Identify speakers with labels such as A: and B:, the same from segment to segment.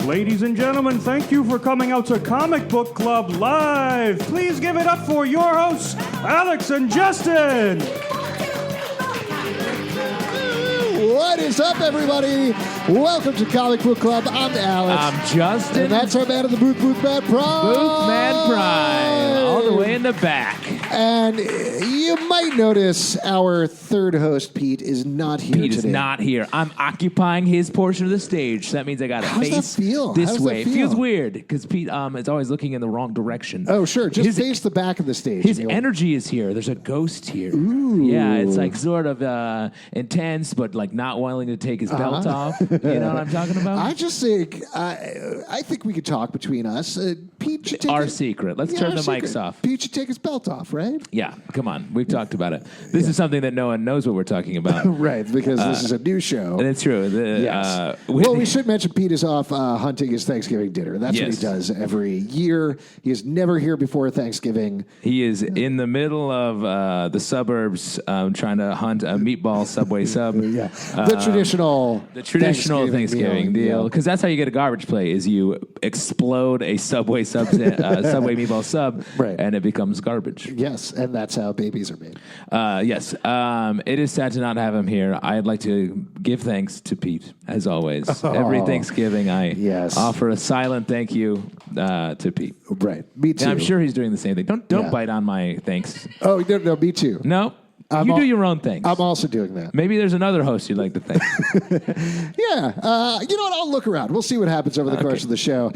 A: Ladies and gentlemen, thank you for coming out to Comic Book Club Live. Please give it up for your hosts, Alex and Justin.
B: What is up, everybody? Welcome to Comic Book Club. I'm Alex.
C: I'm Justin.
B: And that's our man of the booth, Man Prime.
C: Boothman Prime, all the way in the back.
B: And you might notice our third host, Pete, is not here today.
C: Pete is not here. I'm occupying his portion of the stage. So that means I got to face this way. It feels weird because Pete is always looking in the wrong direction.
B: Oh, sure. Just face the back of the stage.
C: His energy is here. There's a ghost here.
B: Ooh.
C: Yeah, it's like sort of intense, but like not willing to take his belt off. You know what I'm talking about?
B: I just think, I think we could talk between us. Pete should take
C: our secret. Let's turn the mics off.
B: Pete should take his belt off, right?
C: Yeah, come on. We've talked about it. This is something that no one knows what we're talking about.
B: Right, because this is a new show.
C: And it's true.
B: Yes. Well, we should mention Pete is off hunting his Thanksgiving dinner. That's what he does every year. He is never here before Thanksgiving.
C: He is in the middle of the suburbs trying to hunt a meatball Subway sub.
B: Yeah. The traditional
C: Thanksgiving deal. Because that's how you get a garbage plate, is you explode a Subway sub, Subway meatball sub, and it becomes garbage.
B: Yes, and that's how babies are made.
C: Yes. It is sad to not have him here. I'd like to give thanks to Pete, as always. Every Thanksgiving, I offer a silent thank you to Pete.
B: Right. Me too.
C: And I'm sure he's doing the same thing. Don't bite on my thanks.
B: Oh, no, me too.
C: No? You do your own things.
B: I'm also doing that.
C: Maybe there's another host you'd like to thank.
B: Yeah. You know what? I'll look around. We'll see what happens over the course of the show.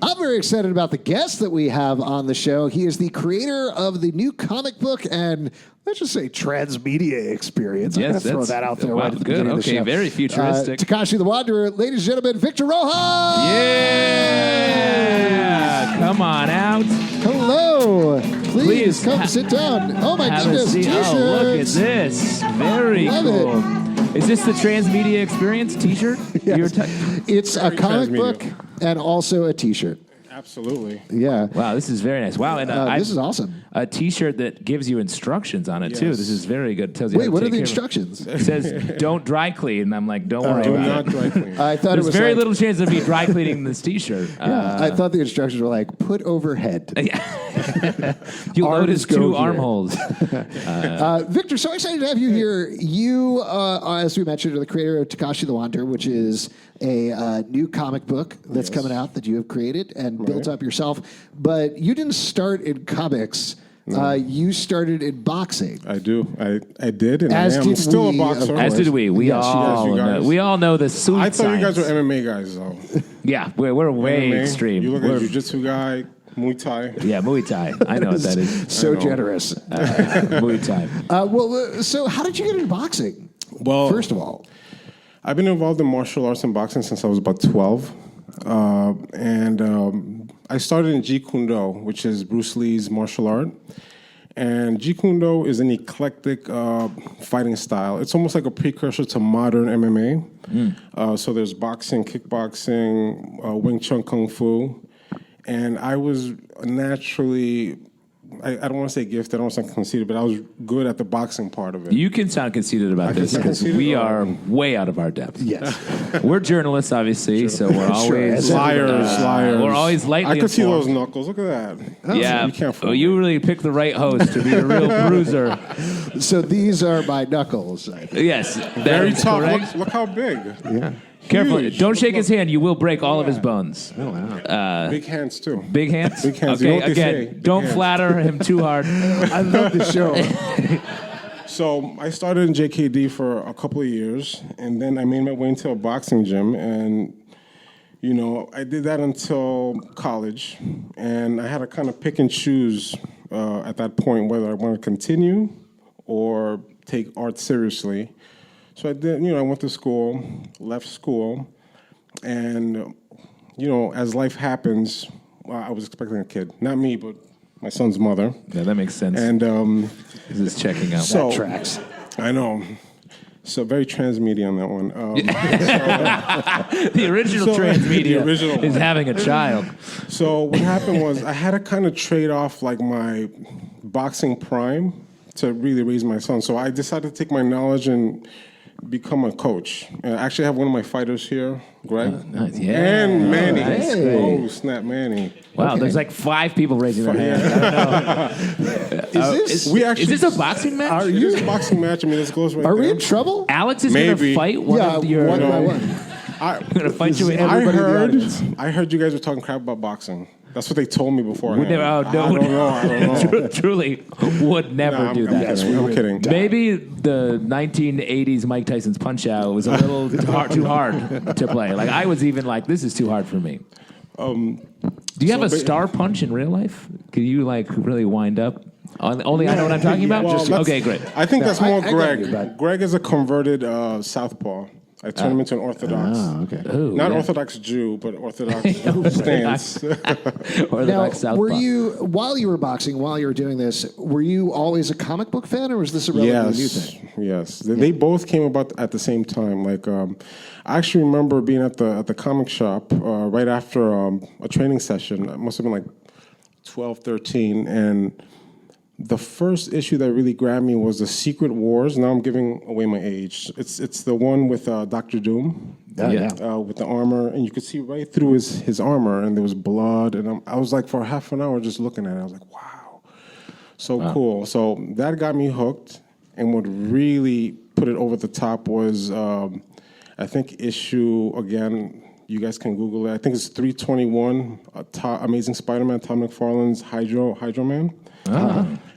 B: I'm very excited about the guest that we have on the show. He is the creator of the new comic book and, let's just say, transmedia experience. I'm going to throw that out there right at the beginning of the show.
C: Very futuristic.
B: Takashi the Wanderer, ladies and gentlemen, Victor Rojas!
C: Yeah! Come on out.
B: Hello. Please come sit down. Oh, my goodness. T-shirts.
C: Oh, look at this. Very cool. Is this the Transmedia Experience T-shirt?
B: Yes. It's a comic book and also a T-shirt.
D: Absolutely.
B: Yeah.
C: Wow, this is very nice. Wow, and
B: this is awesome.
C: A T-shirt that gives you instructions on it too. This is very good. Tells you.
B: Wait, what are the instructions?
C: It says don't dry clean. And I'm like, don't worry.
D: Do not dry clean.
B: I thought
C: There's
B: it was
C: very little chance of me dry cleaning this T-shirt.
B: I thought the instructions were like put overhead.
C: You load his two armholes.
B: Victor, so excited to have you here. You, as we mentioned, are the creator of Takashi the Wanderer, which is a new comic book that's coming out that you have created and built up yourself. But you didn't start in comics. No. You started in boxing.
D: I do. I did, and I'm still a boxer.
C: As did we. We all know the suit
D: I thought you guys were MMA guys, though.
C: Yeah, we're way
D: MMA,
C: extreme.
D: You look at a jiu-jitsu guy, Muay Thai.
C: Yeah, Muay Thai. I know what that is.
B: So generous.
C: Muay Thai.
B: So how did you get into boxing?
D: Well,
B: first of all,
D: I've been involved in martial arts and boxing since I was about 12. I started in Jeet Kune Do, which is Bruce Lee's martial art. And Jeet Kune Do is an eclectic fighting style. It's almost like a precursor to modern MMA. So there's boxing, kickboxing, Wing Chun Kung Fu. And I was naturally, I don't want to say gifted, I don't want to sound conceited, but I was good at the boxing part of it.
C: You can sound conceited about this because we are way out of our depth.
B: Yes.
C: We're journalists, obviously, so we're always
D: liars.
C: We're always lightly
D: I could see
C: informed.
D: those knuckles. Look at that.
C: Yeah.
D: You can't fool me.
C: You really picked the right host to be a real bruiser.
B: So these are my knuckles.
C: Yes.
D: Very tough. Look how big.
B: Yeah.
C: Careful. Don't shake his hand. You will break all of his bones.
B: Oh, wow.
D: Big hands, too.
C: Big hands?
D: Big hands.
C: Okay,
D: You know what they say.
C: again, don't flatter him too hard.
B: I love the show.
D: So I started in JKD for a couple of years, and then I made my way into a boxing gym, and, you know, I did that until college, and I had to kind of pick and choose at that point whether I want to continue or take art seriously. So I did, I went to school, left school, and, as life happens, I was expecting a kid. Not me, but my son's mother.
C: Yeah, that makes sense.
D: And
C: this is checking out.
B: That tracks.
D: I know. So very transmedia on that one.
C: The original transmedia is having a child.
D: So what happened was I had to kind of trade off like my boxing prime to really raise my son. So I decided to take my knowledge and become a coach. I actually have one of my fighters here, Greg.
C: Nice. Yeah.
D: And Manny.
C: Nice.
D: Oh, snap, Manny.
C: Wow, there's like 5 people raising their hands. I don't know. Is this a boxing match?
D: It is a boxing match. I mean, this goes right
B: Are
D: there.
B: we in trouble?
C: Alex is going to fight one of your...
B: one by one.
C: I'm going to fight you in
D: I
B: Everybody in the audience.
D: heard you guys were talking crap about boxing. That's what they told me before.
C: Would never,
D: I don't know.
C: Truly would never do that.
D: Yes, I'm kidding.
C: Maybe the 1980s Mike Tyson's Punch-Out was a little too hard to play. Like, I was even like, this is too hard for me. Do you have a star punch in real life? Can you, like, really wind up? Only I know what I'm talking about?
D: Well,
C: Okay, great.
D: I think that's more
B: I
D: Greg.
B: get you, but-
D: Greg is a converted southpaw. I turned him into an Orthodox.
B: Oh, okay.
C: Ooh,
D: Not
C: yeah.
D: Orthodox Jew, but Orthodox stance.
C: Or the
B: Now,
C: back southpaw.
B: were you, while you were boxing, while you were doing this, were you always a comic book fan, or was this a relatively new thing?
D: Yes. They both came about at the same time. Like, I actually remember being at the comic shop right after a training session. It must have been like 12, 13, and the first issue that really grabbed me was the Secret Wars. Now I'm giving away my age. It's the one with Dr. Doom. With the armor, and you could see right through his armor, and there was blood, and I was like, for half an hour just looking at it, I was like, wow, so cool. So that got me hooked, and what really put it over the top was, I think issue, again, you guys can Google it, I think it's 321, Amazing Spider-Man, Tom McFarlane's Hydro Man.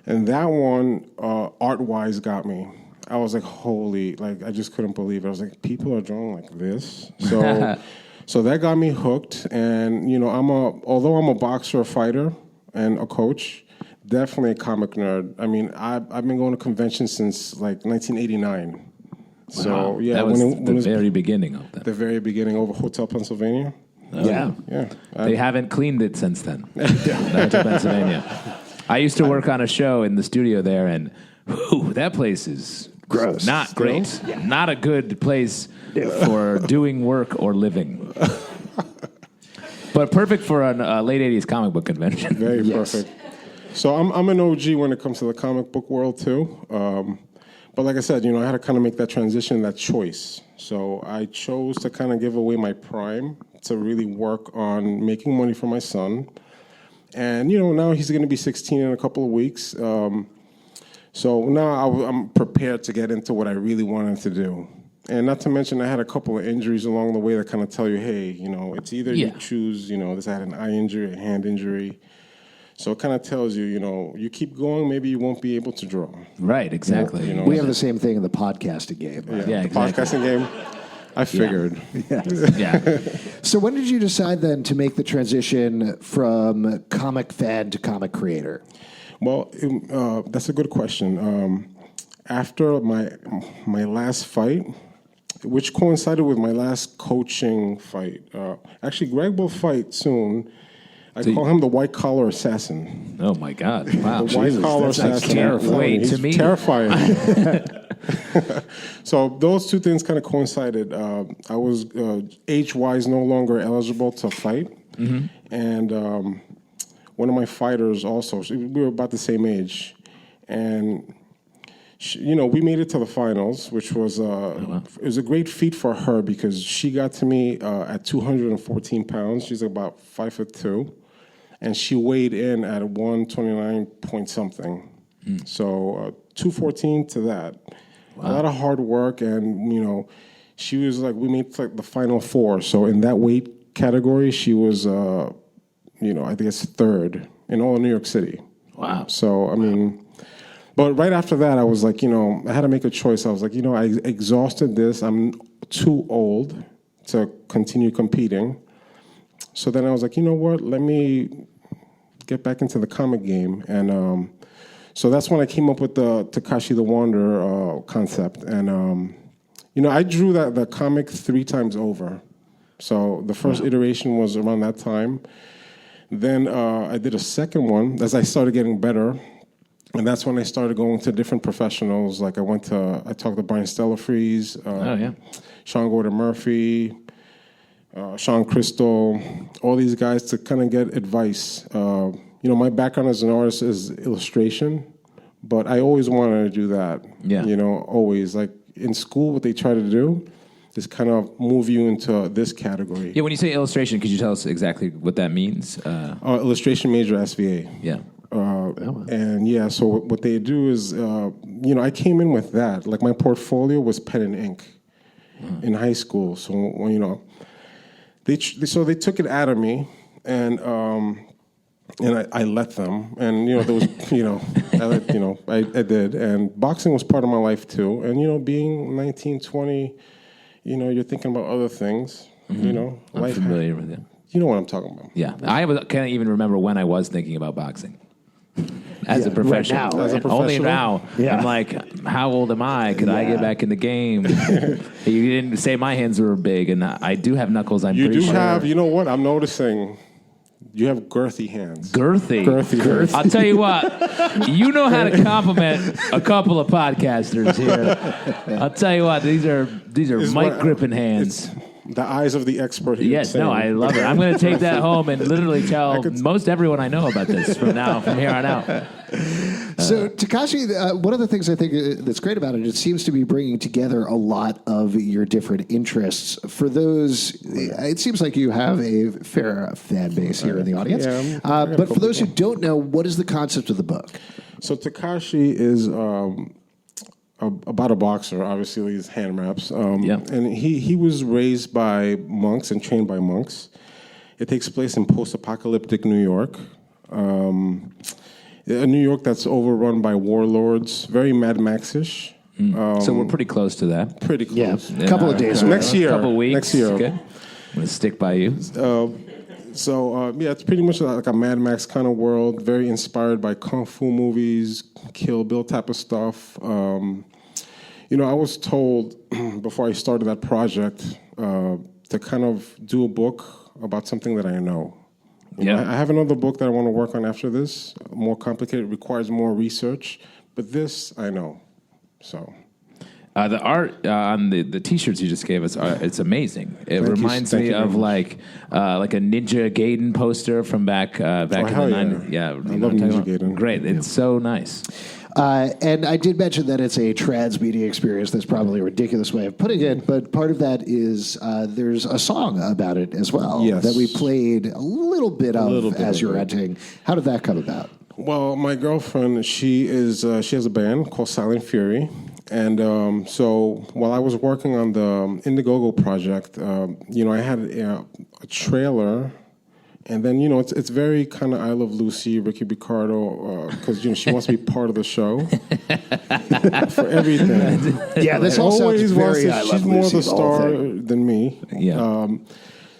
D: And that one, art-wise, got me. I was like, holy, like, I just couldn't believe it. I was like, people are drawing like this? So that got me hooked. And, you know, although I'm a boxer, a fighter, and a coach, definitely a comic nerd. I mean, I've been going to conventions since, like, 1989. So, yeah.
C: That was the very beginning of that.
D: The very beginning over Hotel Pennsylvania.
B: Yeah.
C: They haven't cleaned it since then. That's Pennsylvania. I used to work on a show in the studio there, and that place is gross. Not great. Yeah. Not a good place for doing work or living. But perfect for a late 80s comic book convention.
D: Very perfect. So I'm an OG when it comes to the comic book world, too. But like I said, you know, I had to kind of make that transition, that choice. So I chose to kind of give away my prime to really work on making money for my son. And, you know, now he's going to be 16 in a couple of weeks. So now I'm prepared to get into what I really wanted to do. And not to mention, I had a couple of injuries along the way that kind of tell you, hey, you know, it's either you choose, you know, I had an eye injury, a hand injury. So it kind of tells you, you know, you keep going, maybe you won't be able to draw.
C: Right, exactly.
D: You know,
B: We have the same thing in the podcasting game. Right?
C: Yeah,
D: the
C: exactly.
D: podcasting game, I figured.
C: Yeah.
B: So when did you decide then to make the transition from comic fan to comic creator?
D: Well, that's a good question. After my last fight, which coincided with my last coaching fight, actually, Greg will fight soon. I call him the white collar assassin.
C: Oh my God! Wow,
D: The white collar assassin.
C: terrifying. Wait,
D: He's
C: to me,
D: terrifying. So those two things kind of coincided. I was age-wise no longer eligible to fight, and one of my fighters also. We were about the same age, and you know, we made it to the finals, which was it was a great feat for her because she got to me at 214 pounds. She's about 5'2", and she weighed in at 129 point something. So 214 to that. Wow. A lot of hard work, and you know, she was like, we made like the final four. So in that weight category, she was, you know, I think it's third in all of New York City.
C: Wow.
D: So I mean. But right after that, I was like, you know, I had to make a choice. I was like, you know, I exhausted this. I'm too old to continue competing. So then I was like, you know what? Let me get back into the comic game. And so that's when I came up with the Takashi the Wanderer concept. And, you know, I drew the comic 3 times over. So the first iteration was around that time. Then I did a second one as I started getting better. And that's when I started going to different professionals. Like I talked to Brian Stellafries, Sean Gordon Murphy, Sean Crystal, all these guys to kind of get advice. You know, my background as an artist is illustration, but I always wanted to do that.
C: Yeah.
D: You know, always. Like in school, what they try to do is kind of move you into this category.
C: Yeah, when you say illustration, could you tell us exactly what that means?
D: Illustration major, SVA.
C: Yeah.
D: And yeah, so what they do is, you know, I came in with that. Like my portfolio was pen and ink in high school. So, you know, they took it out of me, and I let them. And, you know, there was, you know, I did. And boxing was part of my life too. And, you know, being 19, 20, you know, you're thinking about other things, you know.
C: I'm familiar with it.
D: You know what I'm talking about.
C: Yeah. Can't even remember when I was thinking about boxing. As a professional.
B: Right now,
D: As a professional.
C: Only now.
B: Yeah.
C: I'm like, how old am I? Could I get back in the game? You didn't say my hands were big, and I do have knuckles, I'm
D: You
C: pretty
D: do
C: sure.
D: have, you know what, I'm noticing you have girthy hands.
C: Girthy. I'll tell you what, you know how to compliment a couple of podcasters here. I'll tell you what, these are mic gripping hands.
D: The eyes of the expert here.
C: Yes, no, I love it. I'm going to take that home and literally tell most everyone I know about this from here on out.
B: So, Takashi, one of the things I think that's great about it, it seems to be bringing together a lot of your different interests. For those, it seems like you have a fair fan base here in the audience.
D: Yeah,
B: but for those who don't know, what is the concept of the book?
D: So Takashi is about a boxer, obviously his hand wraps. And he was raised by monks and trained by monks. It takes place in post-apocalyptic New York. A New York that's overrun by warlords, very Mad Max-ish.
C: So we're pretty close to that.
D: Pretty close.
B: Yeah, a couple of days.
D: Next year.
C: Couple weeks.
D: Next year.
C: Okay. I'm going to stick by you.
D: Yeah, it's pretty much like a Mad Max kind of world, very inspired by Kung Fu movies, Kill Bill type of stuff. You know, I was told before I started that project to kind of do a book about something that I know. I have another book that I want to work on after this, more complicated, requires more research, but this I know. So
C: the art on the T-shirts you just gave us, it's amazing. It reminds me of like a Ninja Gaiden poster from back in the 90s. Yeah,
D: I love Ninja Gaiden.
C: Great, it's so nice.
B: And I did mention that it's a transmedia experience. That's probably a ridiculous way of putting it, but part of that is there's a song about it as well that we played a little bit of as you're renting. How did that come about?
D: Well, my girlfriend, she has a band called Silent Fury. And so while I was working on the Indiegogo project, you know, I had a trailer. And then, you know, it's very kind of I Love Lucy, Ricky Ricardo, because, you know, she wants to be part of the show for everything.
B: Yeah, this all sounds very I Love Lucy.
D: She's more the star than me.
C: Yeah.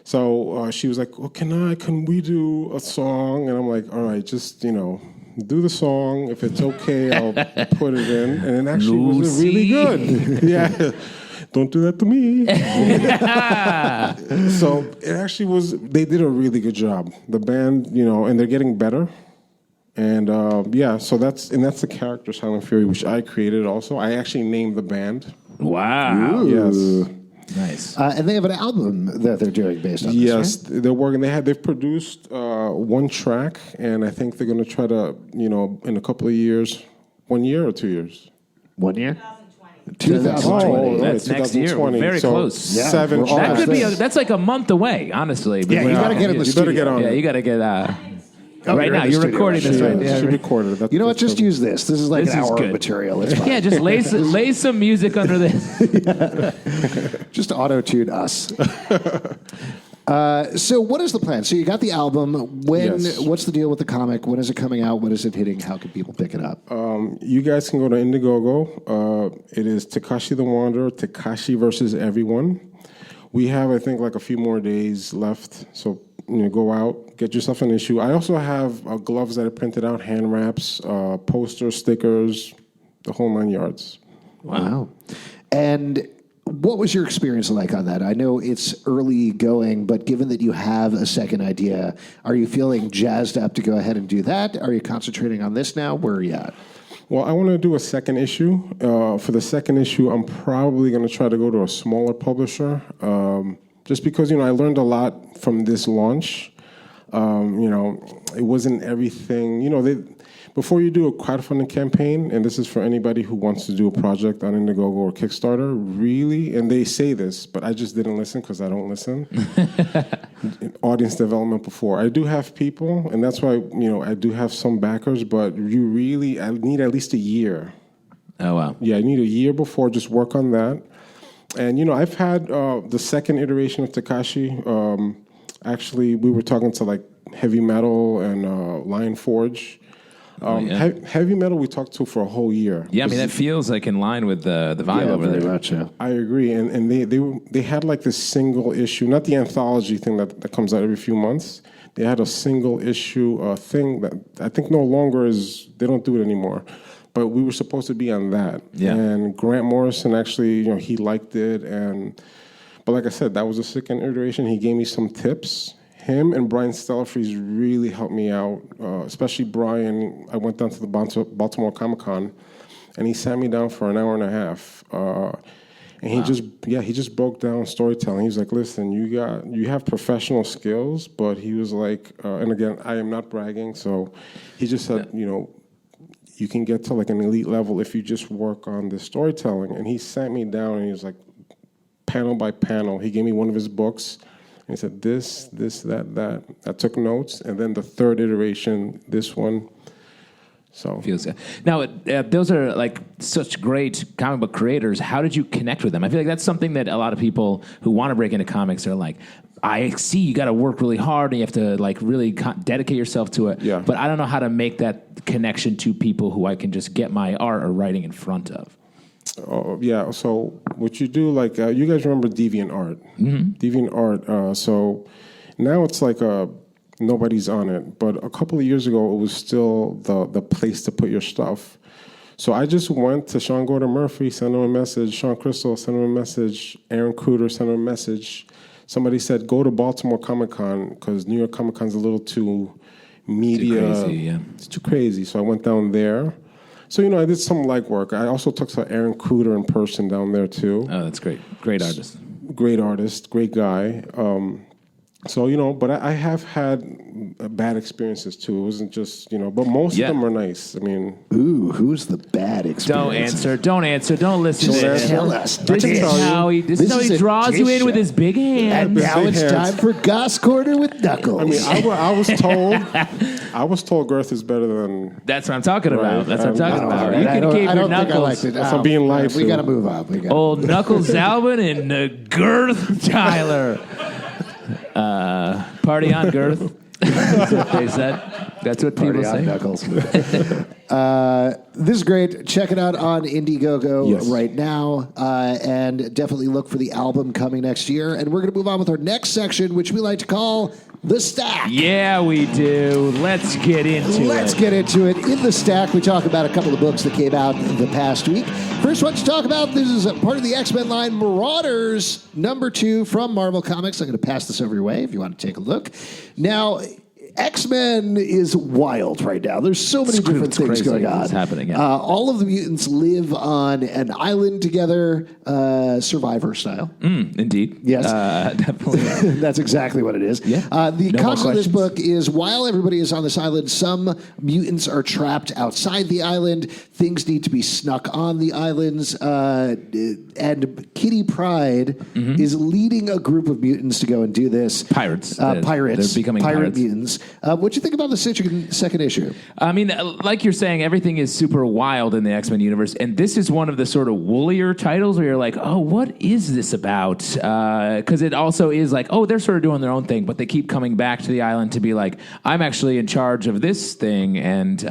D: So she was like, well, can we do a song? And I'm like, all right, just, you know, do the song. If it's okay, I'll put it in. And it actually was really good. Yeah. Don't do that to me. So it actually was, they did a really good job. The band, you know, and they're getting better. And so that's the character Silent Fury, which I created also. I actually named the band.
C: Wow.
D: Yes.
C: Nice.
B: And they have an album that they're doing based on
D: yes,
B: this, right?
D: they're working. They've produced one track, and I think they're going to try to, you know, in a couple of years, 1 year or 2 years.
B: 1 year?
D: 2020.
C: That's next year. We're very close.
B: Yeah,
D: 7
C: That could
D: tracks.
C: be. That's like a month away, honestly.
B: Yeah, you got to get in the
D: You
B: studio.
D: better get on
C: Yeah,
D: it.
C: you got to get.
B: Oh,
C: right
B: you're
C: now,
B: in the
C: you're
B: studio.
C: recording this right
D: She
C: now.
D: recorded it.
B: You know what? Just use this. This is like
C: This
B: an
C: is
B: hour
C: good.
B: of material. It's fine.
C: Yeah, just lay some music under this.
B: Just auto-tune us. So what is the plan? So you got the album.
D: Yes.
B: What's the deal with the comic? When is it coming out? When is it hitting? How can people pick it up?
D: You guys can go to Indiegogo. It is Takashi the Wanderer, Takashi versus everyone. We have, I think, like a few more days left. So, you know, go out, get yourself an issue. I also have gloves that I printed out, hand wraps, posters, stickers, the whole 9 yards.
B: Wow. And what was your experience like on that? I know it's early going, but given that you have a second idea, are you feeling jazzed up to go ahead and do that? Are you concentrating on this now? Where are you at?
D: Well, I want to do a second issue. For the second issue, I'm probably going to try to go to a smaller publisher, just because, you know, I learned a lot from this launch. You know, it wasn't everything. You know, before you do a crowdfunding campaign, and this is for anybody who wants to do a project on Indiegogo or Kickstarter, really, and they say this, but I just didn't listen because I don't listen. Audience development before. I do have people, and that's why, I do have some backers, but I need at least a year.
C: Oh, wow.
D: Yeah, I need a year before, just work on that. And, I've had the second iteration of Takashi. Actually, we were talking to like Heavy Metal and Lion Forge. Heavy Metal we talked to for a whole year.
C: Yeah, I mean, that feels like in line with the vibe over
B: very
C: there.
B: much, yeah.
D: I agree. And they had like this single issue, not the anthology thing that comes out every few months. They had a single issue thing that I think no longer they don't do it anymore. But we were supposed to be on that.
C: Yeah.
D: And Grant Morrison actually, he liked it. But like I said, that was the second iteration. He gave me some tips. Him and Brian Stellafries really helped me out, especially Brian. I went down to the Baltimore Comic-Con, and he sat me down for an hour and a half. And he just broke down storytelling. He was like, listen, you have professional skills, but he was like, and again, I am not bragging, so he just said, you can get to like an elite level if you just work on the storytelling. And he sat me down, and he was like, panel by panel. He gave me one of his books. And he said, this, that. I took notes. And then the third iteration, this one. So
C: Feels good. Now, those are like such great comic book creators. How did you connect with them? I feel like that's something that a lot of people who want to break into comics are like, I see you got to work really hard and you have to like really dedicate yourself to it.
D: Yeah.
C: But I don't know how to make that connection to people who I can just get my art or writing in front of.
D: Oh, yeah. So what you do, like, you guys remember DeviantArt? Mm-hmm. DeviantArt. So now it's like nobody's on it. But a couple of years ago, it was still the place to put your stuff. So I just went to Sean Gordon Murphy, sent him a message. Sean Crystal, sent him a message. Aaron Cruder, sent him a message. Somebody said, go to Baltimore Comic-Con because New York Comic-Con's a little too media.
C: Too crazy, yeah.
D: It's too crazy. So I went down there. So, I did some legwork. I also talked to Aaron Cruder in person down there, too.
C: Oh, that's great. Great artist.
D: Great artist, great guy. So, but I have had bad experiences, too. It wasn't just, but most of them are nice. I mean...
B: Ooh, who's the bad experience?
C: Don't answer. Don't listen to this.
B: Tell us.
C: This is how he draws you in with his big
B: And
C: hand.
B: now it's
D: hands.
B: time for Goss Corner with Knuckles.
D: I mean, I was told Girth is better than...
C: That's what I'm talking about.
D: Right.
C: That's what I'm talking about. You
B: I
C: can
B: don't
C: keep your
B: think I
C: Knuckles.
B: liked it.
D: If I'm being lied
B: We
D: to.
B: got to move on.
C: Old Knuckles Zalvin and Girth Tyler. Party on, Girth. That's what they said. That's what people
B: Party on
C: say.
B: Knuckles. This is great. Check it out on Indiegogo right now. And definitely look for the album coming next year. And we're going to move on with our next section, which we like to call The Stack.
C: Yeah, we do. Let's get into it.
B: Let's get into it. In The Stack, we talk about a couple of books that came out the past week. First one to talk about, this is a part of the X-Men line, Marauders, #2 from Marvel Comics. I'm going to pass this over your way if you want to take a look. Now, X-Men is wild right now. There's so many different things
C: crazy.
B: going on.
C: It's happening, yeah.
B: All of the mutants live on an island together, Survivor style.
C: Indeed.
B: Yes.
C: Definitely.
B: That's exactly what it is.
C: Yeah.
B: The
C: No more
B: concept of this
C: questions.
B: book is while everybody is on this island, some mutants are trapped outside the island. Things need to be snuck on the islands. And Kitty Pryde is leading a group of mutants to go and do this.
C: Pirates.
B: Pirates.
C: They're becoming
B: pirate
C: pirates.
B: mutants. What'd you think about the second issue?
C: I mean, like you're saying, everything is super wild in the X-Men universe, and this is one of the sort of woolier titles where you're like, oh, what is this about? Because it also is like, oh, they're sort of doing their own thing, but they keep coming back to the island to be like, I'm actually in charge of this thing, and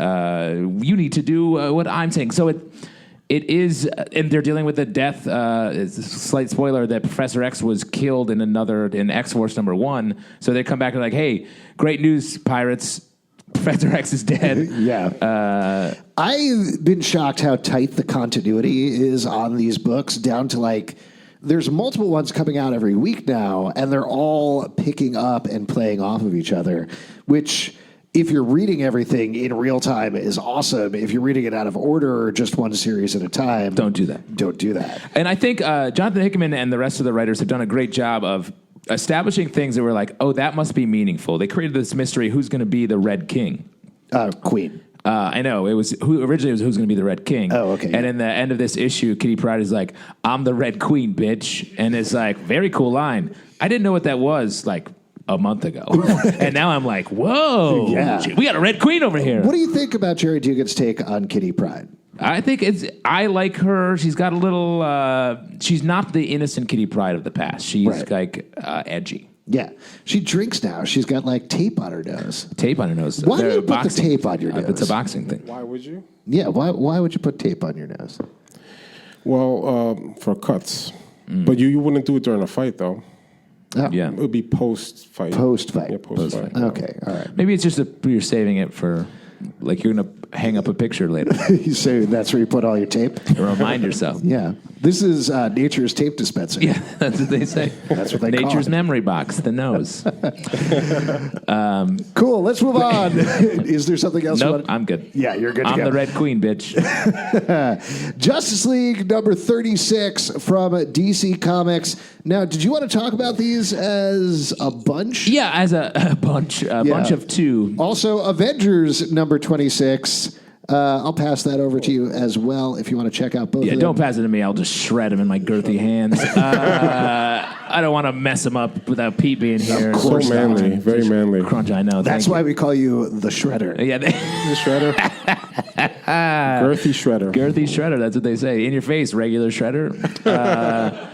C: you need to do what I'm saying. So it is, and they're dealing with the death, it's a slight spoiler, that Professor X was killed in X-Force #1. So they come back and like, hey, great news, pirates. Professor X is dead.
B: Yeah. I've been shocked how tight the continuity is on these books, down to like, there's multiple ones coming out every week now, and they're all picking up and playing off of each other, which... if you're reading everything in real time is awesome. If you're reading it out of order or just one series at a time,
C: Don't do that.
B: Don't do that.
C: And I think Jonathan Hickman and the rest of the writers have done a great job of establishing things that were like, oh, that must be meaningful. They created this mystery, who's going to be the Red King?
B: Queen.
C: I know it was originally who's going to be the Red King.
B: Oh, okay.
C: And in the end of this issue, Kitty Pryde is like, "I'm the Red Queen, bitch," and it's like very cool line. I didn't know what that was like a month ago, and now I'm like, "Whoa,
B: Yeah.
C: we got a Red Queen over here."
B: What do you think about Jerry Dugan's take on Kitty Pryde?
C: I think I like her. She's got a little. She's not the innocent Kitty Pryde of the past. She's
B: Right.
C: like edgy.
B: Yeah. She drinks now. She's got like tape on her nose.
C: Tape on her nose.
B: Why do
C: They're
B: you put the tape on your nose?
C: It's a boxing thing.
D: Why would you?
B: Yeah. Why would you put tape on your nose?
D: Well, for cuts. But you wouldn't do it during a fight, though.
B: Oh,
C: Yeah.
D: It would be post-fight.
B: Post-fight.
D: Yeah, post-fight.
B: Okay. All right.
C: Maybe it's just you're saving it for, like you're going to hang up a picture later.
B: So that's where you put all your tape?
C: Remind yourself.
B: Yeah. This is nature's tape dispenser.
C: Yeah, that's what they say.
B: That's what they call
C: Nature's
B: it.
C: memory box, the nose.
B: Cool. Let's move on. Is there something else?
C: Nope, I'm good.
B: Yeah, you're good to
C: I'm
B: go.
C: the Red Queen, bitch.
B: Justice League number 36 from DC Comics. Now, did you want to talk about these as a bunch?
C: Yeah, as a bunch of two.
B: Also, Avengers number 26. I'll pass that over to you as well if you want to check out both
C: Yeah,
B: of them.
C: don't pass it to me. I'll just shred them in my girthy hands. I don't want to mess them up without Pete being here.
D: So manly. Very manly.
C: Crunch, I know.
B: That's
C: Thank
B: why we call you the Shredder.
C: you. Yeah,
D: The shredder. Girthy shredder.
C: girthy shredder. That's what they say. In your face, regular shredder.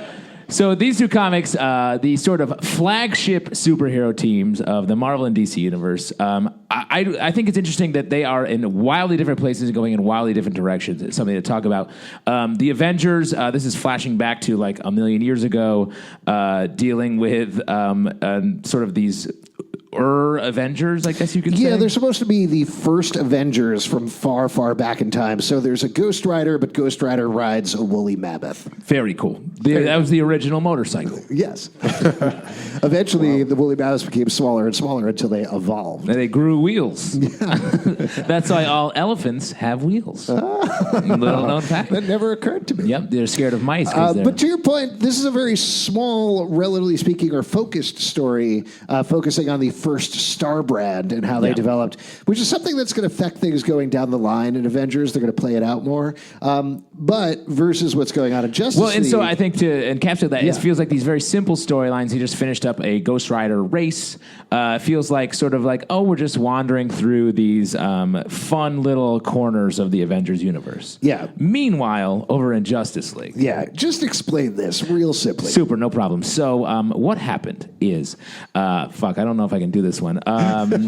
C: So these two comics, the sort of flagship superhero teams of the Marvel and DC universe, I think it's interesting that they are in wildly different places and going in wildly different directions. It's something to talk about. The Avengers, this is flashing back to like a million years ago, dealing with sort of these Avengers, I guess you could say.
B: Yeah, they're supposed to be the first Avengers from far, far back in time. So there's a Ghost Rider, but Ghost Rider rides a woolly mammoth.
C: Very cool. That was the original motorcycle.
B: Yes. Eventually, the woolly mammoths became smaller and smaller until they evolved.
C: And they grew wheels. That's why all elephants have wheels. Little known fact.
B: That never occurred to me.
C: Yep, they're scared of mice. 'Cause they're-
B: But to your point, this is a very small, relatively speaking, or focused story, focusing on the first Star brand and how they
C: Yeah.
B: developed, which is something that's going to affect things going down the line in Avengers. They're going to play it out more. But versus what's going on in Justice
C: Well, and
B: League.
C: so I think to encapsulate that,
B: Yeah.
C: it feels like these very simple storylines. He just finished up a Ghost Rider race. Feels like sort of like, oh, we're just wandering through these fun little corners of the Avengers universe.
B: Yeah.
C: Meanwhile, over in Justice League.
B: Yeah, just explain this real simply.
C: Super, no problem. So, what happened is, I don't know if I can do this one. Lex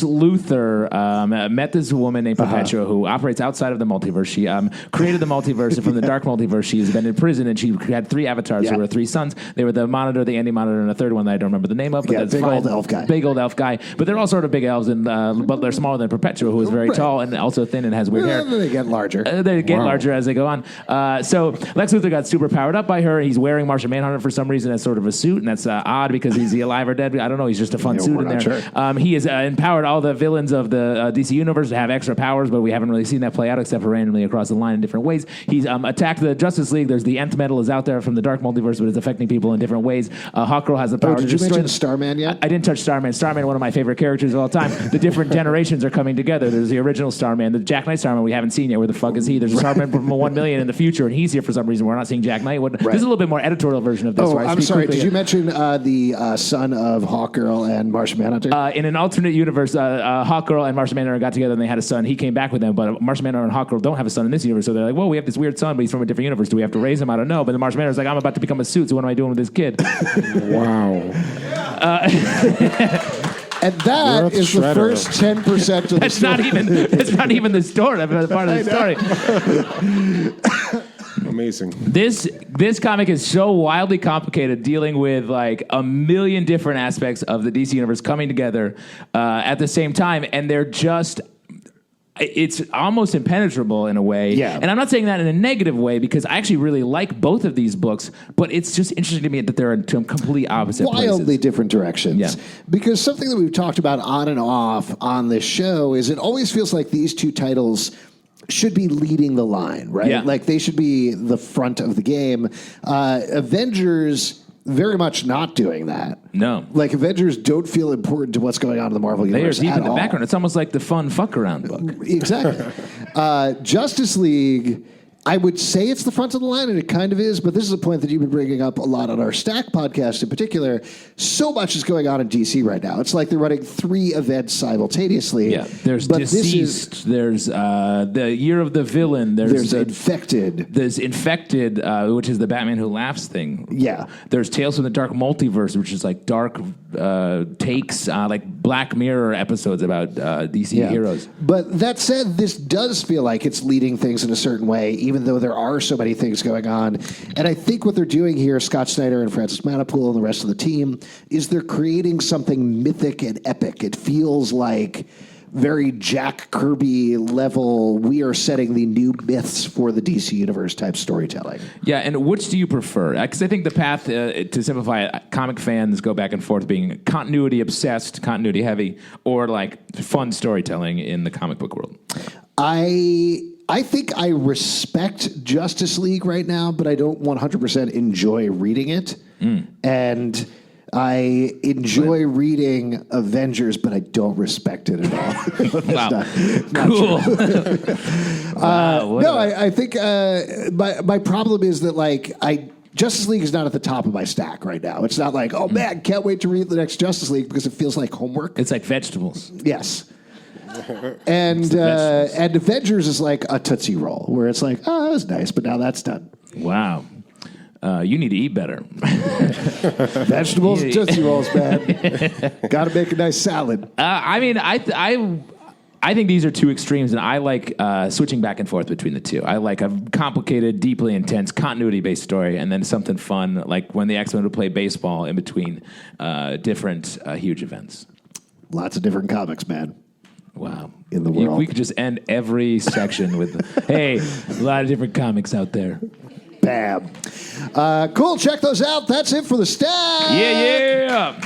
C: Luthor met this woman named Perpetua who operates outside of the multiverse. She created the multiverse, and from the dark multiverse, she's been in prison, and she had three avatars
B: Yeah.
C: who were three sons. They were the Monitor, the Anti-Monitor, and a third one that I don't remember the name of. But
B: Yeah,
C: that's
B: big
C: fine.
B: old elf guy.
C: Big old elf guy. But they're all sort of big elves, and but they're smaller than Perpetua, who is very
B: Right.
C: tall and also thin and has weird hair.
B: They get larger.
C: They get
D: Wow.
C: larger as they go on. So Lex Luthor got super powered up by her. He's wearing Martian Manhunter for some reason as sort of a suit, and that's odd because is he alive or dead? I don't know. He's just a fun
B: Yeah,
C: suit
B: we're
C: in
B: not
C: there.
B: sure.
C: He has empowered all the villains of the DC universe to have extra powers, but we haven't really seen that play out except for randomly across the line in different ways. He's attacked the Justice League. There's the Nth Metal is out there from the dark multiverse, but it's affecting people in different ways. Hawkgirl has the power
B: Oh,
C: to
B: did you
C: destroy
B: mention Starman yet?
C: I didn't touch Starman. Starman, one of my favorite characters of all time. The different generations are coming together. There's the original Starman, the Jack Knight Starman we haven't seen yet. Where the fuck is he? There's a Starman from 1 million in the future, and he's here for some reason. We're not seeing Jack Knight. This is a little bit more editorial version of this.
B: Oh,
C: where I
B: I'm
C: speak
B: sorry.
C: quickly.
B: Did you mention the son of Hawkgirl and Martian Manhunter?
C: In an alternate universe, Hawkgirl and Martian Manhunter got together and they had a son. He came back with them, but Martian Manhunter and Hawkgirl don't have a son in this universe. So they're like, well, we have this weird son, but he's from a different universe. Do we have to raise him? I don't know. But the Martian Manhunter's like, I'm about to become a suit, so what am I doing with this kid?
D: Wow.
B: And that
D: You're a
B: is the
D: shredder.
B: first 10% of the
C: That's
B: story.
C: not even the story. That's part of the story.
D: Amazing.
C: This comic is so wildly complicated, dealing with like a million different aspects of the DC universe coming together at the same time, and they're just. It's almost impenetrable in a way.
B: Yeah.
C: And I'm not saying that in a negative way because I actually really like both of these books, but it's just interesting to me that they're in two complete opposite
B: Wildly
C: places.
B: different directions.
C: Yeah.
B: Because something that we've talked about on and off on this show is it always feels like these two titles should be leading the line, right?
C: Yeah.
B: Like they should be the front of the game. Avengers very much not doing that.
C: No.
B: Like, Avengers don't feel important to what's going on in the Marvel
C: They are
B: universe
C: deep
B: at
C: in the
B: all.
C: background. It's almost like the fun fuck around book.
B: Exactly. Justice League, I would say it's the front of the line, and it kind of is, but this is a point that you've been bringing up a lot on our Stack podcast in particular. So much is going on in DC right now. It's like they're running 3 events simultaneously.
C: Yeah, there's
B: but
C: Deceased, there's the Year of the Villain, there's
B: Infected.
C: There's Infected, which is the Batman Who Laughs thing.
B: Yeah.
C: There's Tales from the Dark Multiverse, which is like dark takes, like Black Mirror episodes about DC heroes.
B: But that said, this does feel like it's leading things in a certain way, even though there are so many things going on. And I think what they're doing here, Scott Snyder and Francis Manapool and the rest of the team, is they're creating something mythic and epic. It feels like very Jack Kirby level, we are setting the new myths for the DC Universe type storytelling.
C: Yeah, and which do you prefer? Because I think the path, to simplify it, comic fans go back and forth being continuity obsessed, continuity heavy, or like fun storytelling in the comic book world.
B: I think I respect Justice League right now, but I don't 100% enjoy reading it. And I enjoy reading Avengers, but I don't respect it at all.
C: Wow. Cool.
B: I think my problem is that Justice League is not at the top of my stack right now. It's not like, oh man, can't wait to read the next Justice League because it feels like homework.
C: It's like vegetables.
B: Yes. And Avengers is like a Tootsie Roll, where it's like, oh, that was nice, but now that's done.
C: Wow. You need to eat better.
B: Vegetables and Tootsie Rolls, man. Got to make a nice salad.
C: I mean, I think these are two extremes, and I like switching back and forth between the two. I like a complicated, deeply intense, continuity-based story, and then something fun, like when the X-Men would play baseball in between different huge events.
B: Lots of different comics, man.
C: Wow.
B: In the world.
C: We could just end every section with, hey, a lot of different comics out there.
B: Bam. Cool. Check those out. That's it for the staff.
C: Yeah.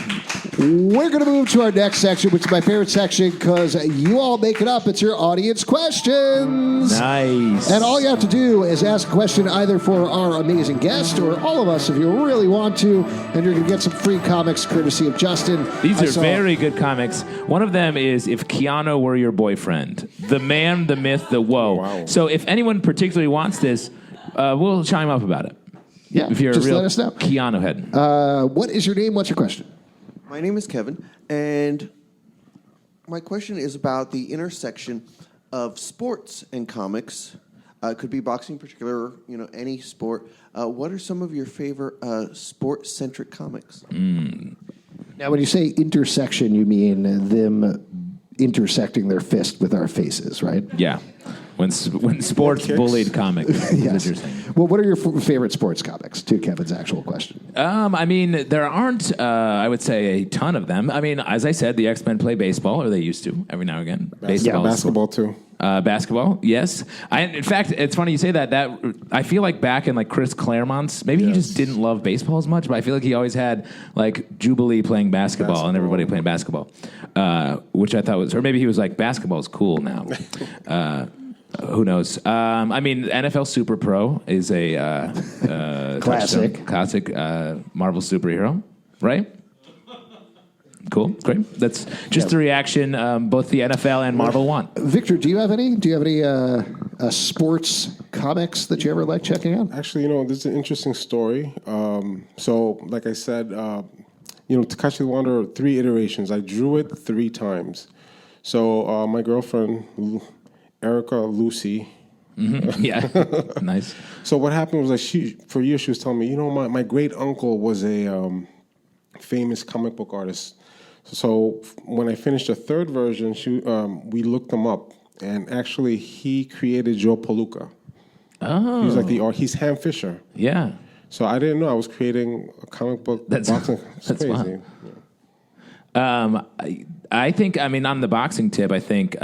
B: We're going to move to our next section, which is my favorite section because you all make it up. It's your audience questions.
C: Nice.
B: And all you have to do is ask a question either for our amazing guest or all of us if you really want to, and you're going to get some free comics courtesy of Justin.
C: These are very good comics. One of them is If Keanu Were Your Boyfriend. The man, the myth, the whoa.
D: Wow.
C: So if anyone particularly wants this, we'll chime up about it.
B: Yeah,
C: if you're
B: just
C: a real
B: let us know.
C: Keanu head.
B: What is your name? What's your question?
E: My name is Kevin, and my question is about the intersection of sports and comics. It could be boxing in particular, any sport. What are some of your favorite sport-centric comics?
B: Now, when you say intersection, you mean them intersecting their fist with our faces, right?
C: Yeah. When sports
D: kicks.
C: bullied comics.
B: Yes.
C: Is what you're saying.
B: Well, what are your favorite sports comics, to Kevin's actual question?
C: I mean, there aren't, I would say, a ton of them. I mean, as I said, the X-Men play baseball, or they used to, every now and again.
D: Yeah, basketball too.
C: Basketball, yes. In fact, it's funny you say that. That I feel like back in like Chris Claremont's, maybe he just didn't love baseball as much, but I feel like he always had like Jubilee playing basketball and everybody playing basketball, which I thought was, or maybe he was like, basketball is cool now. Who knows? I mean, NFL Super Pro is a classic Marvel superhero, right? Cool, great. That's just the reaction both the NFL and Marvel want.
B: Victor, do you have any? Do you have any sports comics that you ever like checking out?
D: Actually, this is an interesting story. So, like I said, Takashi the Wanderer, 3 iterations. I drew it 3 times. So, my girlfriend, Erica Lucy.
C: Mm-hmm. Yeah, nice.
D: So what happened was for years she was telling me, my great uncle was a famous comic book artist. So when I finished the 3rd version, we looked him up, and actually he created Joe Palooka.
C: Oh,
D: He's like he's Ham Fisher.
C: Yeah.
D: So I didn't know I was creating a comic book boxing. It's
C: that's
D: crazy.
C: Fun. I think, on the boxing tip, I think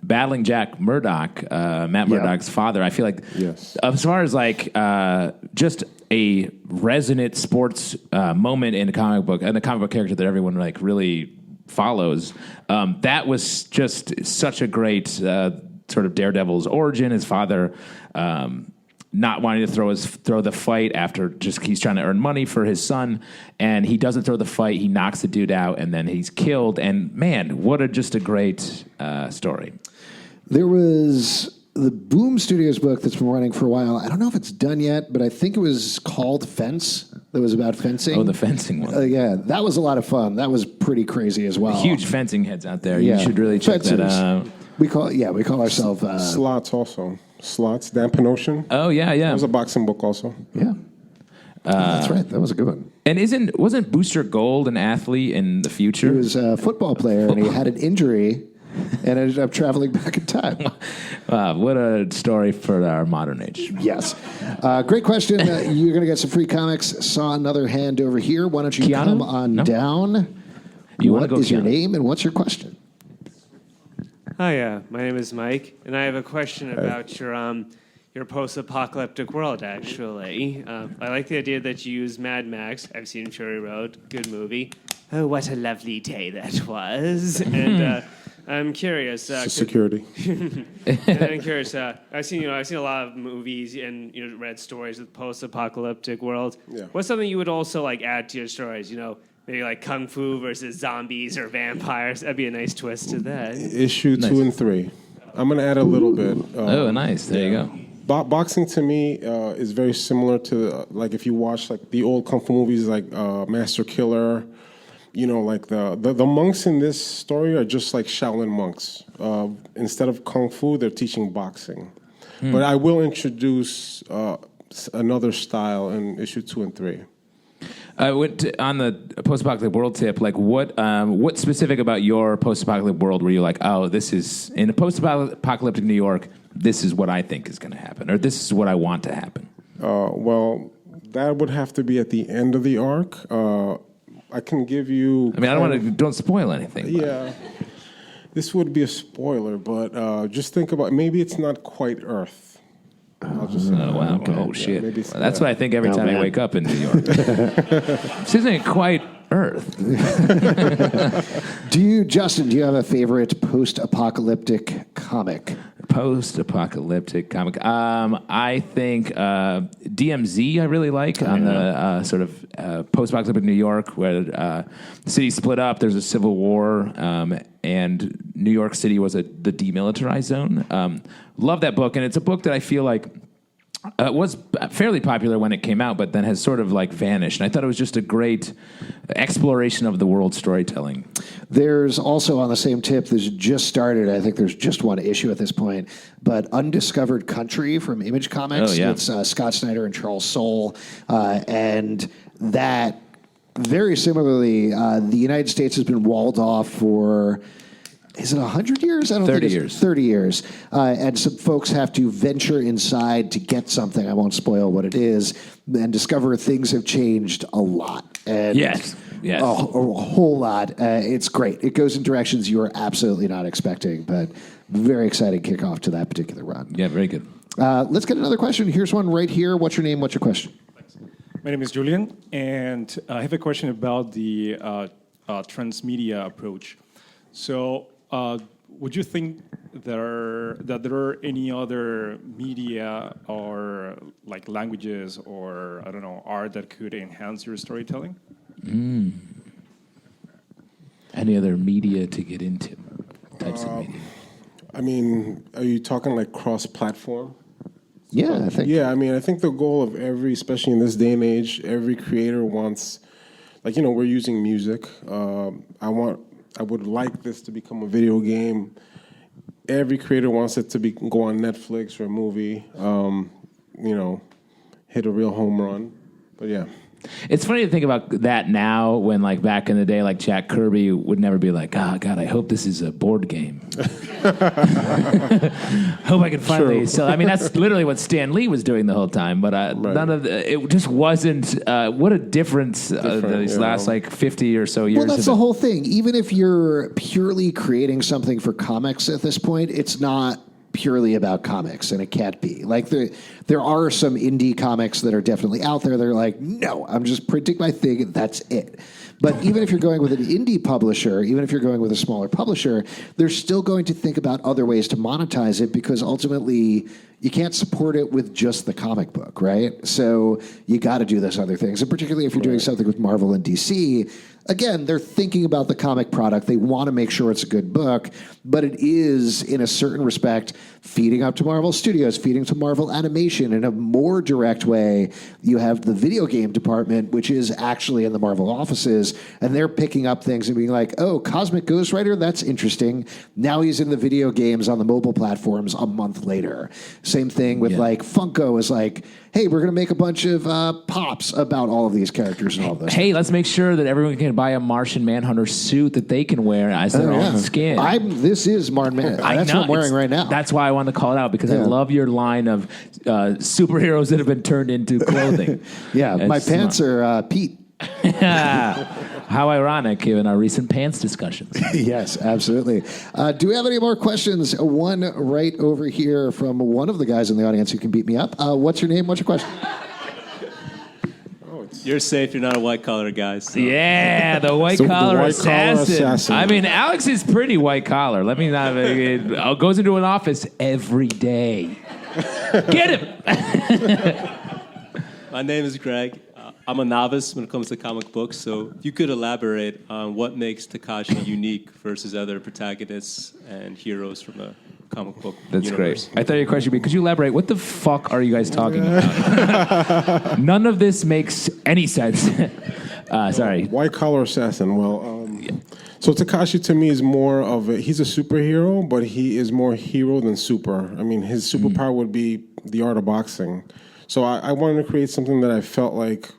C: battling Jack Murdoch, Matt Murdoch's father, I feel like, as far as like just a resonant sports moment in a comic book, and a comic book character that everyone like really follows, that was just such a great sort of Daredevil's origin. His father not wanting to throw the fight after he's trying to earn money for his son, and he doesn't throw the fight. He knocks the dude out, and then he's killed. And man, what just a great story.
B: There was the Boom Studios book that's been running for a while. I don't know if it's done yet, but I think it was called Fence. That was about fencing.
C: Oh, the fencing one.
B: Yeah, that was a lot of fun. That was pretty crazy as well.
C: Huge fencing heads out there. You should really check that out.
B: We call ourselves
D: Slots also. Slots, Dan Penosian.
C: Oh yeah.
D: That was a boxing book also.
B: Yeah. That's right. That was a good one.
C: And wasn't Booster Gold an athlete in the future?
B: He was a football player, and he had an injury and ended up traveling back in time.
C: Wow, what a story for our modern age.
B: Yes. Great question. You're going to get some free comics. Saw another hand over here. Why don't you
C: Keanu?
B: come on down? What is your name and what's your question?
F: Hi, my name is Mike, and I have a question about your post-apocalyptic world, actually. I like the idea that you use Mad Max. I've seen Fury Road. Good movie. Oh, what a lovely day that was. And I'm curious.
D: Security.
F: I'm curious. I've seen a lot of movies and read stories with post-apocalyptic world.
D: Yeah.
F: What's something you would also add to your stories? Maybe like kung fu versus zombies or vampires. That'd be a nice twist to that.
D: Issue 2 and 3. I'm going to add a little bit.
C: Oh, nice. There you go.
D: Boxing to me is very similar to if you watch the old kung fu movies like Master Killer. The monks in this story are just like Shaolin monks. Instead of kung fu, they're teaching boxing. But I will introduce another style in issue 2 and 3.
C: On the post-apocalyptic world tip, what specific about your post-apocalyptic world were you like, oh, this is, in a post-apocalyptic New York, this is what I think is going to happen, or this is what I want to happen?
D: Well, that would have to be at the end of the arc. I can give you...
C: I mean, don't spoil anything.
D: Yeah. This would be a spoiler, but just think about, maybe it's not quite Earth. I'll just say,
C: wow. Oh, shit. That's what I think every time I wake up in New York. This isn't quite Earth.
B: Justin, do you have a favorite post-apocalyptic comic?
C: Post-apocalyptic comic. I think DMZ I really like on the sort of post-apocalyptic New York where the city split up, there's a civil war, and New York City was the demilitarized zone. Love that book, and it's a book that I feel like was fairly popular when it came out, but then has sort of vanished. And I thought it was just a great exploration of the world storytelling.
B: There's also on the same tip, there's just started, I think there's just one issue at this point, but Undiscovered Country from Image Comics.
C: Oh, yeah.
B: It's Scott Snyder and Charles Soule. And that, very similarly, the United States has been walled off for... Is it 100 years? I don't
C: 30
B: think it's
C: years.
B: 30 years. And some folks have to venture inside to get something. I won't spoil what it is. And discover things have changed a lot. And
C: Yes.
B: A whole lot. It's great. It goes in directions you are absolutely not expecting, but very exciting kickoff to that particular run.
C: Yeah, very good.
B: Let's get another question. Here's one right here. What's your name? What's your question?
G: My name is Julian, and I have a question about the transmedia approach. So, would you think that there are any other media or languages or art that could enhance your storytelling?
C: Any other media to get into? Types of media.
D: I mean, are you talking cross-platform?
B: Yeah, I think.
D: Yeah, I think the goal of especially in this day and age, every creator wants, we're using music. I would like this to become a video game. Every creator wants it to go on Netflix or a movie, hit a real home run. But yeah.
C: It's funny to think about that now when, back in the day, Jack Kirby would never be like, oh, God, I hope this is a board game. Hope I can finally sell. I mean, that's literally what Stan Lee was doing the whole time, but none of it just wasn't. What a difference these last 50 or so years.
B: Well, that's the whole thing. Even if you're purely creating something for comics at this point, it's not purely about comics, and it can't be. There are some indie comics that are definitely out there. They're like, no, I'm just printing my thing, and that's it. But even if you're going with an indie publisher, even if you're going with a smaller publisher, they're still going to think about other ways to monetize it because ultimately you can't support it with just the comic book, right? So you got to do those other things. And particularly if you're doing something with Marvel and DC, again, they're thinking about the comic product. They want to make sure it's a good book, but it is, in a certain respect, feeding up to Marvel Studios, feeding to Marvel Animation in a more direct way. You have the video game department, which is actually in the Marvel offices, and they're picking up things and being like, oh, Cosmic Ghost Rider, that's interesting. Now he's in the video games on the mobile platforms a month later. Same thing with like Funko is like, hey, we're going to make a bunch of pops about all of these characters and all this.
C: Hey, let's make sure that everyone can buy a Martian Manhunter suit that they can wear as their own skin.
B: This is Martin Man. That's what I'm wearing right now.
C: That's why I wanted to call it out, because I love your line of superheroes that have been turned into clothing.
B: My pants are Pete.
C: How ironic, given our recent pants discussions.
B: Yes, absolutely. Do we have any more questions? One right over here from one of the guys in the audience who can beat me up. What's your name? What's your question?
H: You're safe. You're not a white-collar guy. So.
C: Yeah, the white-collar assassin. I mean, Alex is pretty white-collar. Let me not... It goes into an office every day. Get him!
H: My name is Greg. I'm a novice when it comes to comic books, so if you could elaborate on what makes Takashi unique versus other protagonists and heroes from the comic book
C: That's
H: universe.
C: great. I thought your question would be, could you elaborate? What the fuck are you guys talking about? None of this makes any sense. Sorry.
D: White collar assassin. Well, so Takashi to me is more of he's a superhero, but he is more hero than super. I mean, his superpower would be the art of boxing. So I wanted to create something that I felt like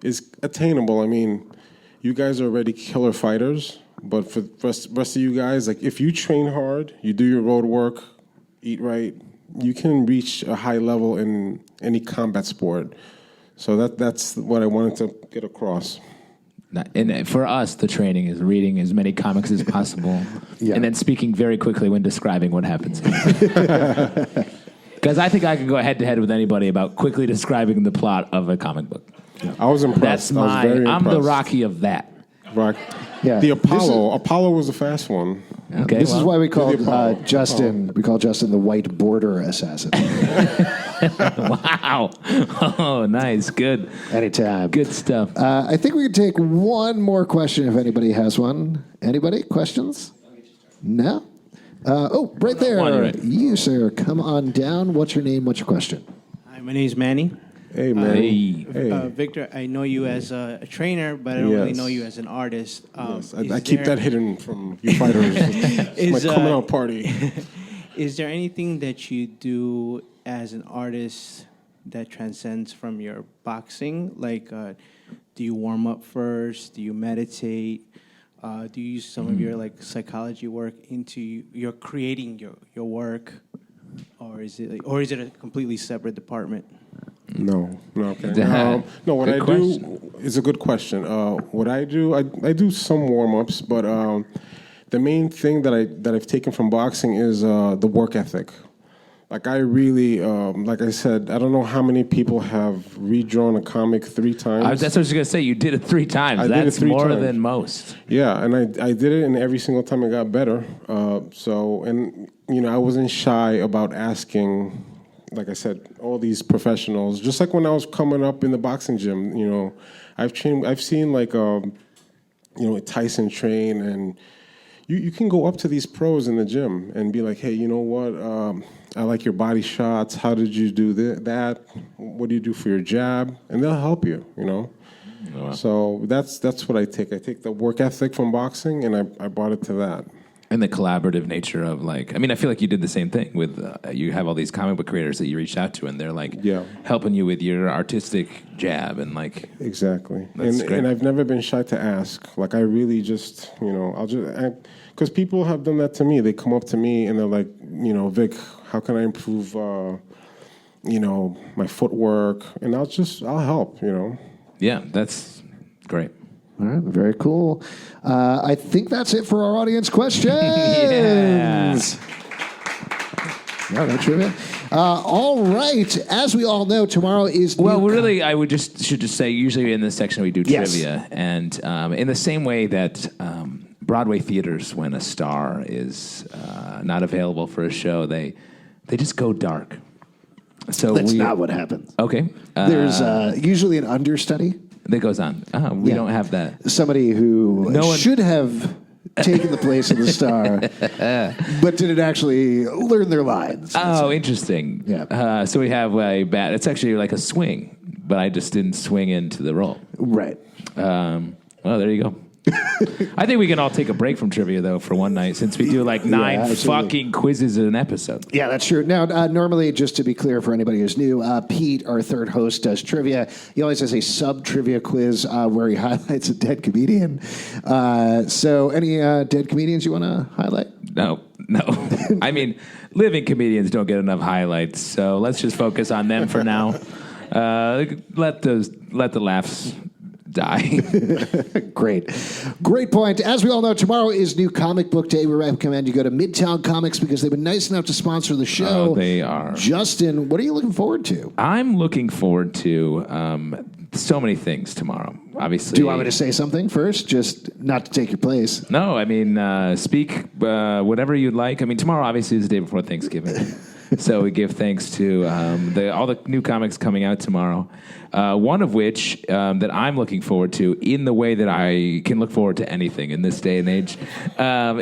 D: is attainable. I mean, you guys are already killer fighters, but for the rest of you guys, like if you train hard, you do your road work, eat right, you can reach a high level in any combat sport. So that's what I wanted to get across.
C: And for us, the training is reading as many comics as possible, and then speaking very quickly when describing what happens. Because I think I can go head-to-head with anybody about quickly describing the plot of a comic book.
D: I was impressed.
C: I'm the Rocky of that.
D: The Apollo. Apollo was the fast one.
C: Okay,
B: this is why we called Justin. We call Justin the white border assassin.
C: Wow! Oh, nice, good.
B: Anytime,
C: good stuff.
B: I think we can take one more question if anybody has one. Anybody questions? No. Right there.
C: Right.
B: You, sir, come on down. What's your name? What's your question?
I: Hi, my name is Manny.
D: Hey, man.
C: Hey.
I: Victor, I know you as a trainer, but I don't really know you as an artist.
D: Yes. I keep that hidden from you fighters. It's my coming out party.
I: Is there anything that you do as an artist that transcends from your boxing? Like, do you warm up first? Do you meditate? Do you use some of your psychology work into your creating your work, or is it a completely separate department?
D: No. Okay. No. What I do is a good question. What I do, I do some warm ups, but the main thing that I've taken from boxing is the work ethic. Like I really, like I said, I don't know how many people have redrawn a comic 3 times.
C: That's what I was going to say. You did it 3 times. That's more than most.
D: Yeah, and I did it, and every single time it got better. I wasn't shy about asking, like I said, all these professionals. Just like when I was coming up in the boxing gym, I've seen Tyson train, and you can go up to these pros in the gym and be like, hey, you know what? I like your body shots. How did you do that? What do you do for your jab? And they'll help you, Wow. So that's what I take. I take the work ethic from boxing, and I brought it to that.
C: And the collaborative nature of I feel like you did the same thing with, you have all these comic book creators that you reached out to, and they're helping you with your artistic jab and
D: Exactly.
C: That's great.
D: And I've never been shy to ask. Like I really just, because people have done that to me. They come up to me and they're like, Vic, how can I improve, my footwork? And I'll help,
C: Yeah, that's great.
B: All right, very cool. I think that's it for our audience questions. No trivia. All right. As we all know, tomorrow is...
C: I should just say, usually in this section we do trivia.
B: Yes.
C: And in the same way that Broadway theaters, when a star is not available for a show, they just go dark. So
B: That's not what happens.
C: Okay.
B: There's usually an understudy,
C: That goes on. We don't have that.
B: somebody who should have taken the place of the star, but didn't actually learn their lines.
C: Oh, interesting.
B: Yeah.
C: So we have a bat. It's actually like a swing, but I just didn't swing into the role.
B: Right.
C: Well, there you go. I think we can all take a break from trivia, though, for one night, since we do like 9
B: absolutely.
C: fucking quizzes in an episode.
B: Yeah, that's true. Now, normally, just to be clear for anybody who's new, Pete, our third host, does trivia. He always has a sub-trivia quiz where he highlights a dead comedian. So any dead comedians you want to highlight?
C: No. I mean, living comedians don't get enough highlights, so let's just focus on them for now. Let the laughs die.
B: Great point. As we all know, tomorrow is New Comic Book Day. We recommend you go to Midtown Comics because they've been nice enough to sponsor the show.
C: Oh, they are.
B: Justin, what are you looking forward to?
C: I'm looking forward to so many things tomorrow. Obviously,
B: Do you want me to say something first, just not to take your place?
C: No, I mean, speak whatever you'd like. I mean, tomorrow obviously is the day before Thanksgiving. So we give thanks to all the new comics coming out tomorrow. One of which that I'm looking forward to, in the way that I can look forward to anything in this day and age,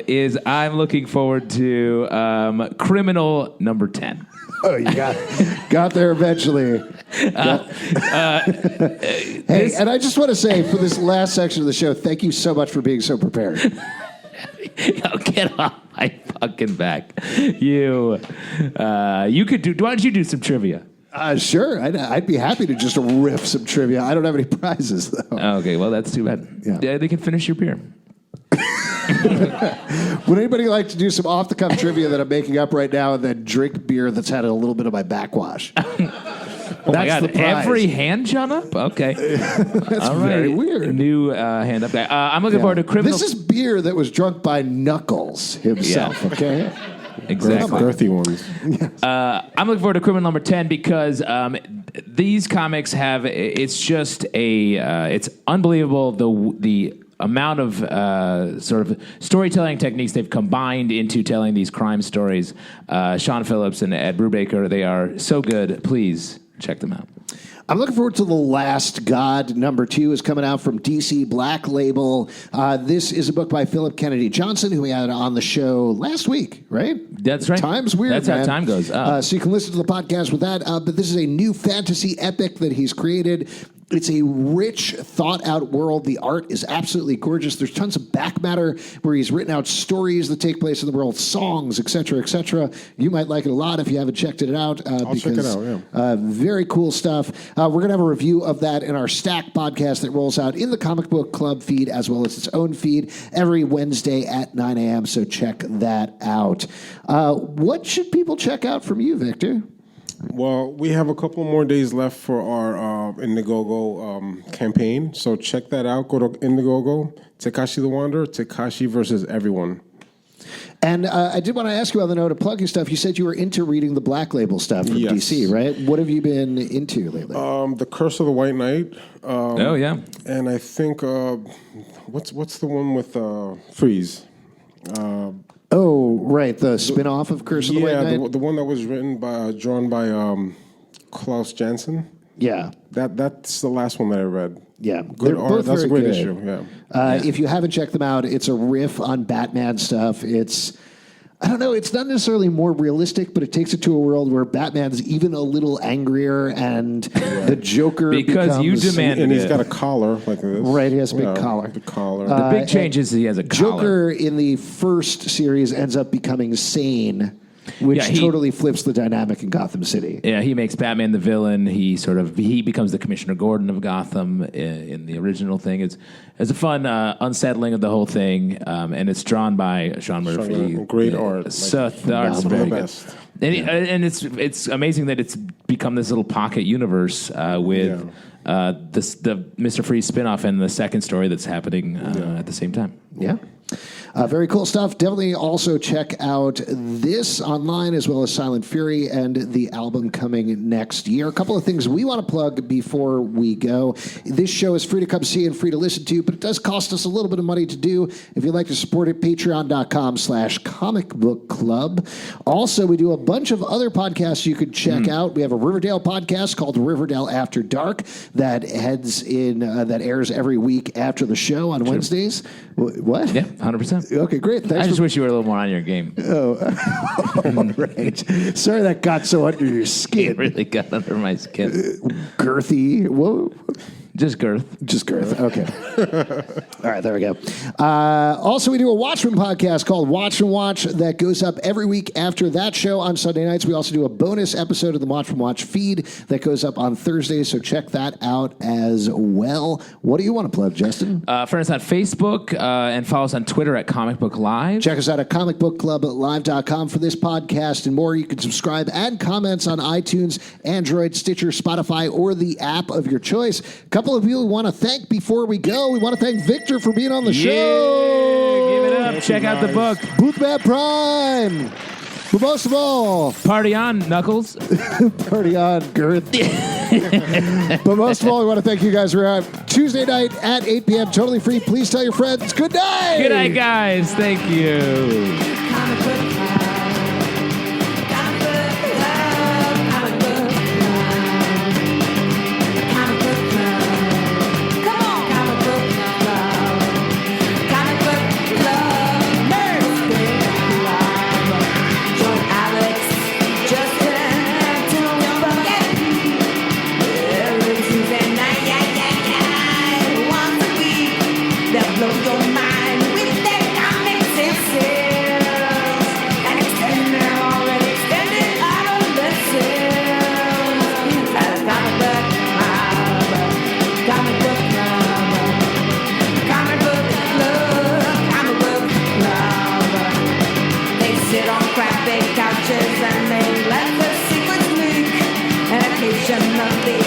C: is I'm looking forward to Criminal number 10.
B: Oh, you got there eventually. Hey, and I just want to say for this last section of the show, thank you so much for being so prepared.
C: Yo, get off my fucking back. You could do. Why don't you do some trivia?
B: Sure, I'd be happy to just riff some trivia. I don't have any prizes, though.
C: Okay, well, that's too bad.
B: Yeah.
C: They can finish your beer.
B: Would anybody like to do some off-the-cuff trivia that I'm making up right now and then drink beer that's had a little bit of my backwash?
C: Oh my God! Every hand shot up. Okay,
B: That's
C: all right.
B: very weird.
C: New hand up guy. I'm looking forward to Criminal.
B: This is beer that was drunk by Knuckles himself,
C: Yeah.
B: okay?
C: Exactly.
D: Girthy ones.
C: I'm looking forward to Criminal number 10 because these comics have. It's just it's unbelievable the amount of sort of storytelling techniques they've combined into telling these crime stories. Sean Phillips and Ed Brubaker, they are so good. Please check them out.
B: I'm looking forward to The Last God. Number 2 is coming out from DC Black Label. This is a book by Philip Kennedy Johnson, who we had on the show last week, right?
C: That's right.
B: Time's weird,
C: That's
B: man.
C: how time goes.
B: So you can listen to the podcast with that. But this is a new fantasy epic that he's created. It's a rich, thought-out world. The art is absolutely gorgeous. There's tons of back matter where he's written out stories that take place in the world, songs, et cetera, et cetera. You might like it a lot if you haven't checked it out.
D: I'll check it out, yeah.
B: Very cool stuff. We're going to have a review of that in our Stack podcast that rolls out in the Comic Book Club feed as well as its own feed every Wednesday at 9 a.m., so check that out. What should people check out from you, Victor?
D: Well, we have a couple more days left for our Indiegogo campaign, so check that out. Go to Indiegogo, Takashi the Wanderer, Takashi versus everyone.
B: And I did want to ask you on the note of plugging stuff. You said you were into reading the Black Label stuff from
D: Yes.
B: DC, right? What have you been into lately?
D: The Curse of the White Knight.
C: Oh yeah.
D: And I think what's the one with Freeze?
B: Oh, right, the spin-off of Curse of the White Knight?
D: the one that was drawn by Klaus Janson.
B: Yeah.
D: That's the last one that I read.
B: Yeah.
D: Good
B: They're
D: art.
B: both
D: That's a
B: very
D: great
B: good.
D: issue. Yeah.
B: If you haven't checked them out, it's a riff on Batman stuff. It's, I don't know, it's not necessarily more realistic, but it takes it to a world where Batman's even a little angrier and the Joker
C: Because you
B: becomes-
C: demand-
D: And he's
C: it.
D: got a collar like this.
B: Right, he has a big
D: Yeah,
B: collar.
D: The collar.
C: The big change is he has a collar.
B: Joker in the first series ends up becoming sane, which
C: Yeah, he-
B: totally flips the dynamic in Gotham City.
C: Yeah, he makes Batman the villain. He becomes the Commissioner Gordon of Gotham in the original thing. It's a fun unsettling of the whole thing, and it's drawn by Sean Murphy.
D: Great art.
C: So the art's
D: Some of
C: very
D: the
C: good.
D: best.
C: And it's amazing that it's become this little pocket universe with the Mr. Freeze spinoff and the second story that's happening at the same time.
B: Yeah. Very cool stuff. Definitely also check out this online as well as Silent Fury and the album coming next year. A couple of things we want to plug before we go. This show is free to come see and free to listen to, but it does cost us a little bit of money to do. If you'd like to support it, patreon.com/comicbookclub. Also, we do a bunch of other podcasts you could check out. We have a Riverdale podcast called Riverdale After Dark that airs every week after the show on Wednesdays. What?
C: Yeah, 100%.
B: Okay, great. Thanks.
C: I just wish you were a little more on your game.
B: All right. Sorry that got so under your skin.
C: It really got under my skin.
B: Girthy. Whoa.
C: Just girth.
B: Just girth. Okay. All right, there we go. Also, we do a Watchmen podcast called Watch and Watch that goes up every week after that show on Sunday nights. We also do a bonus episode of the Watch and Watch feed that goes up on Thursdays, so check that out as well. What do you want to plug, Justin?
C: Friend us on Facebook and follow us on Twitter at Comic Book Live.
B: Check us out at comicbookclublive.com for this podcast and more. You can subscribe and comments on iTunes, Android, Stitcher, Spotify, or the app of your choice. Couple of people we want to thank before we go. We want to thank Victor for being on the show.
C: Give it up. Check out the book.
B: Boothbat Prime. But most of all,
C: Party on, Knuckles.
B: Party on, Girth. But most of all, we want to thank you guys. We're out Tuesday night at 8 p.m. Totally free. Please tell your friends. Good night.
C: Good night, guys. Thank you.
J: And they let the secrets leak, and occasionally